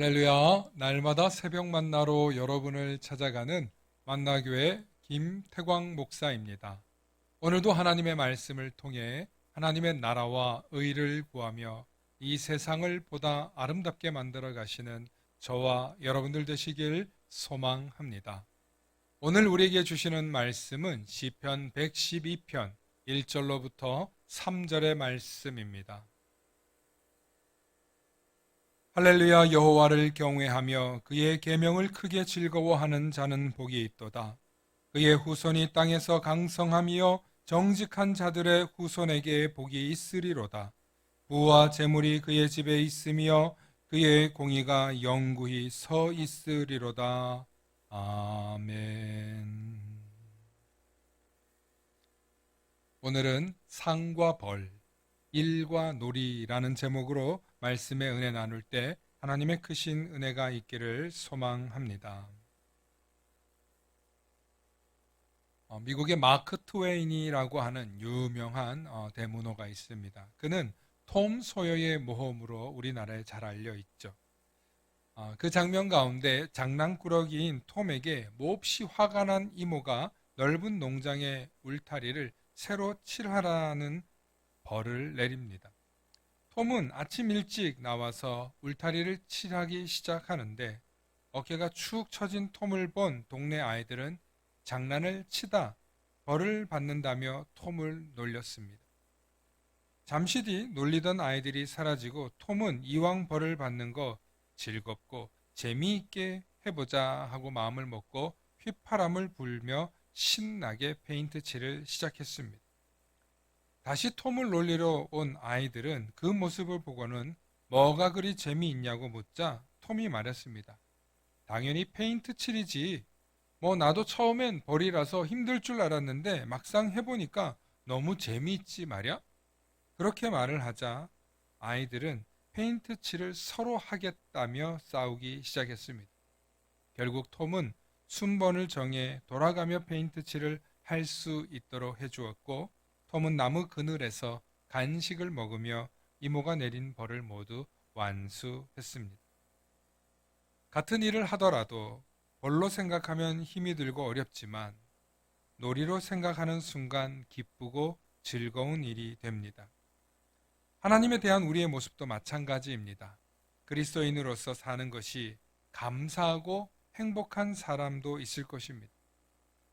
할렐루야, 날마다 새벽 만나로 여러분을 찾아가는 만나교회 김태광 목사입니다. 오늘도 하나님의 말씀을 통해 하나님의 나라와 의를 구하며 이 세상을 보다 아름답게 만들어 가시는 저와 여러분들 되시길 소망합니다. 오늘 우리에게 주시는 말씀은 시편 112편 1절로부터 3절의 말씀입니다. 할렐루야. 여호와를 경외하며 그의 계명을 크게 즐거워하는 자는 복이 있도다. 그의 후손이 땅에서 강성하며 정직한 자들의 후손에게 복이 있으리로다. 부와 재물이 그의 집에 있으며 그의 공의가 영구히 서 있으리로다. 아멘. 오늘은 상과 벌, 일과 놀이라는 제목으로 말씀의 은혜 나눌 때 하나님의 크신 은혜가 있기를 소망합니다. 미국의 마크 트웨인이라고 하는 유명한 대문호가 있습니다. 그는 톰 소여의 모험으로 우리나라에 잘 알려 있죠. 그 장면 가운데 장난꾸러기인 톰에게 몹시 화가 난 이모가 넓은 농장의 울타리를 새로 칠하라는 벌을 내립니다. 톰은 아침 일찍 나와서 울타리를 칠하기 시작하는데 어깨가 축 처진 톰을 본 동네 아이들은 장난을 치다 벌을 받는다며 톰을 놀렸습니다. 잠시 뒤 놀리던 아이들이 사라지고 톰은 이왕 벌을 받는 거 즐겁고 재미있게 해보자 하고 마음을 먹고 휘파람을 불며 신나게 페인트 칠을 시작했습니다. 다시 톰을 놀리러 온 아이들은 그 모습을 보고는 뭐가 그리 재미있냐고 묻자 톰이 말했습니다. 당연히 페인트 칠이지. 뭐 나도 처음엔 벌이라서 힘들 줄 알았는데 막상 해보니까 너무 재미있지 말야? 그렇게 말을 하자 아이들은 페인트 칠을 서로 하겠다며 싸우기 시작했습니다. 결국 톰은 순번을 정해 돌아가며 페인트 칠을 할 수 있도록 해주었고 톰은 나무 그늘에서 간식을 먹으며 이모가 내린 벌을 모두 완수했습니다. 같은 일을 하더라도 벌로 생각하면 힘이 들고 어렵지만 놀이로 생각하는 순간 기쁘고 즐거운 일이 됩니다. 하나님에 대한 우리의 모습도 마찬가지입니다. 그리스도인으로서 사는 것이 감사하고 행복한 사람도 있을 것입니다.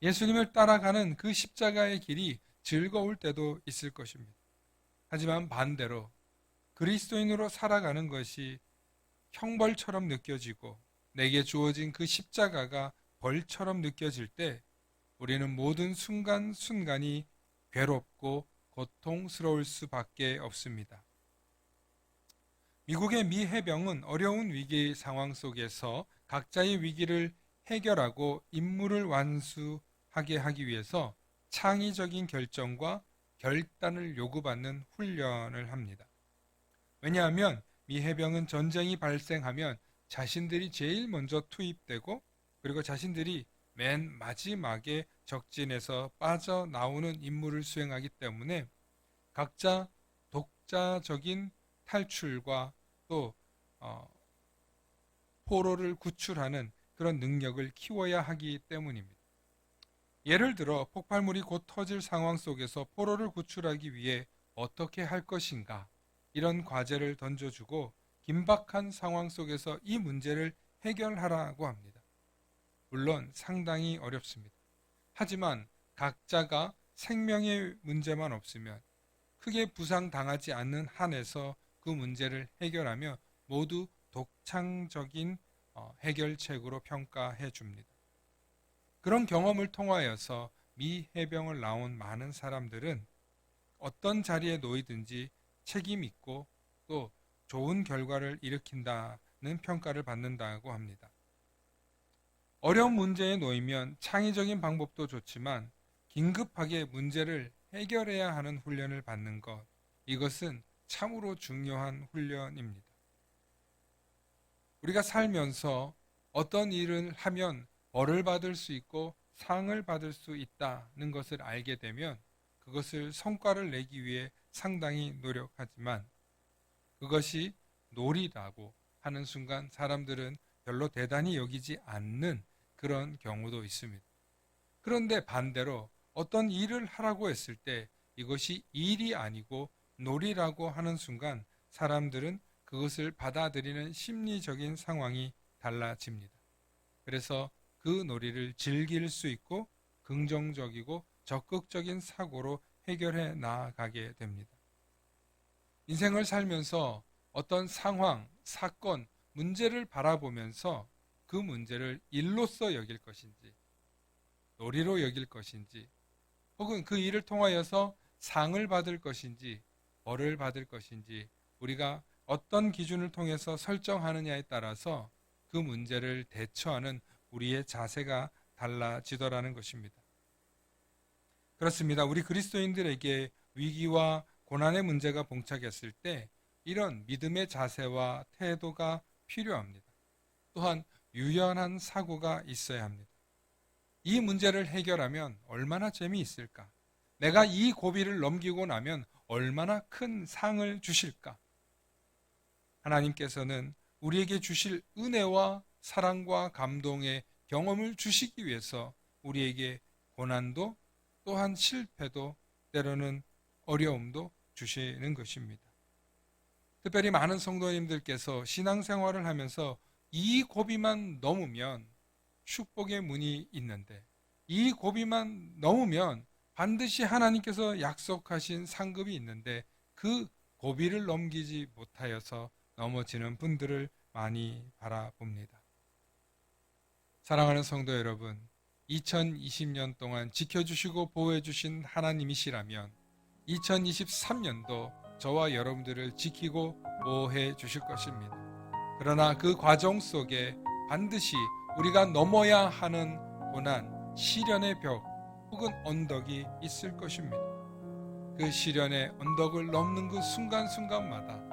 예수님을 따라가는 그 십자가의 길이 즐거울 때도 있을 것입니다. 하지만 반대로 그리스도인으로 살아가는 것이 형벌처럼 느껴지고 내게 주어진 그 십자가가 벌처럼 느껴질 때 우리는 모든 순간순간이 괴롭고 고통스러울 수밖에 없습니다. 미국의 미 해병은 어려운 위기 상황 속에서 각자의 위기를 해결하고 임무를 완수하게 하기 위해서 창의적인 결정과 결단을 요구받는 훈련을 합니다. 왜냐하면 미 해병은 전쟁이 발생하면 자신들이 제일 먼저 투입되고 그리고 자신들이 맨 마지막에 적진에서 빠져나오는 임무를 수행하기 때문에 각자 독자적인 탈출과 또 포로를 구출하는 그런 능력을 키워야 하기 때문입니다. 예를 들어 폭발물이 곧 터질 상황 속에서 포로를 구출하기 위해 어떻게 할 것인가 이런 과제를 던져주고 긴박한 상황 속에서 이 문제를 해결하라고 합니다. 물론 상당히 어렵습니다. 하지만 각자가 생명의 문제만 없으면 크게 부상당하지 않는 한에서 그 문제를 해결하며 모두 독창적인 해결책으로 평가해 줍니다. 그런 경험을 통하여서 미 해병을 나온 많은 사람들은 어떤 자리에 놓이든지 책임 있고 또 좋은 결과를 일으킨다는 평가를 받는다고 합니다. 어려운 문제에 놓이면 창의적인 방법도 좋지만 긴급하게 문제를 해결해야 하는 훈련을 받는 것, 이것은 참으로 중요한 훈련입니다. 우리가 살면서 어떤 일을 하면 벌을 받을 수 있고 상을 받을 수 있다는 것을 알게 되면 그것을 성과를 내기 위해 상당히 노력하지만 그것이 놀이라고 하는 순간 사람들은 별로 대단히 여기지 않는 그런 경우도 있습니다. 그런데 반대로 어떤 일을 하라고 했을 때 이것이 일이 아니고 놀이라고 하는 순간 사람들은 그것을 받아들이는 심리적인 상황이 달라집니다. 그래서 그 놀이를 즐길 수 있고 긍정적이고 적극적인 사고로 해결해 나가게 됩니다. 인생을 살면서 어떤 상황, 사건, 문제를 바라보면서 그 문제를 일로서 여길 것인지, 놀이로 여길 것인지, 혹은 그 일을 통하여서 상을 받을 것인지, 벌을 받을 것인지, 우리가 어떤 기준을 통해서 설정하느냐에 따라서 그 문제를 대처하는 우리의 자세가 달라지더라는 것입니다. 그렇습니다. 우리 그리스도인들에게 위기와 고난의 문제가 봉착했을 때 이런 믿음의 자세와 태도가 필요합니다. 또한 유연한 사고가 있어야 합니다. 이 문제를 해결하면 얼마나 재미있을까? 내가 이 고비를 넘기고 나면 얼마나 큰 상을 주실까? 하나님께서는 우리에게 주실 은혜와 사랑과 감동의 경험을 주시기 위해서 우리에게 고난도 또한 실패도 때로는 어려움도 주시는 것입니다. 특별히 많은 성도님들께서 신앙생활을 하면서 이 고비만 넘으면 축복의 문이 있는데 이 고비만 넘으면 반드시 하나님께서 약속하신 상급이 있는데 그 고비를 넘기지 못하여서 넘어지는 분들을 많이 바라봅니다. 사랑하는 성도 여러분, 2020년 동안 지켜주시고 보호해주신 하나님이시라면 2023년도 저와 여러분들을 지키고 보호해 주실 것입니다. 그러나 그 과정 속에 반드시 우리가 넘어야 하는 고난, 시련의 벽 혹은 언덕이 있을 것입니다. 그 시련의 언덕을 넘는 그 순간순간마다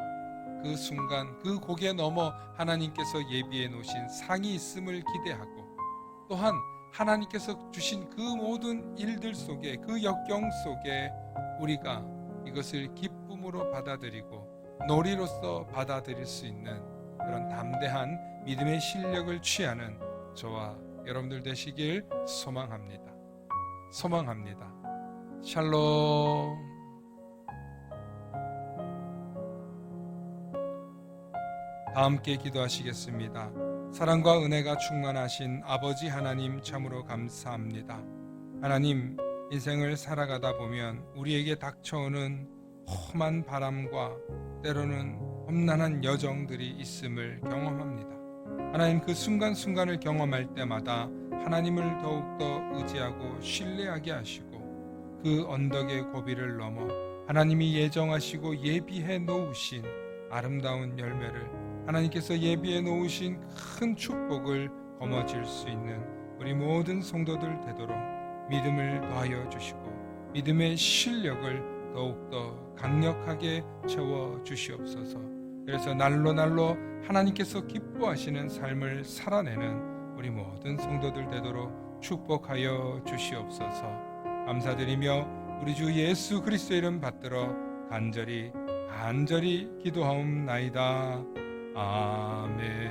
그 순간 그 고개 넘어 하나님께서 예비해 놓으신 상이 있음을 기대하고 또한 하나님께서 주신 그 모든 일들 속에 그 역경 속에 우리가 이것을 기쁨으로 받아들이고 놀이로서 받아들일 수 있는 그런 담대한 믿음의 실력을 취하는 저와 여러분들 되시길 소망합니다. 샬롬. 다 함께 기도하시겠습니다. 사랑과 은혜가 충만하신 아버지 하나님 참으로 감사합니다. 하나님, 인생을 살아가다 보면 우리에게 닥쳐오는 험한 바람과 때로는 험난한 여정들이 있음을 경험합니다. 하나님, 그 순간순간을 경험할 때마다 하나님을 더욱더 의지하고 신뢰하게 하시고 그 언덕의 고비를 넘어 하나님이 예정하시고 예비해 놓으신 아름다운 열매를 하나님께서 예비해 놓으신 큰 축복을 거머쥘 수 있는 우리 모든 성도들 되도록 믿음을 더하여 주시고 믿음의 실력을 더욱더 강력하게 채워 주시옵소서. 그래서 날로 하나님께서 기뻐하시는 삶을 살아내는 우리 모든 성도들 되도록 축복하여 주시옵소서. 감사드리며 우리 주 예수 그리스도의 이름 받들어 간절히 기도하옵나이다. 아멘.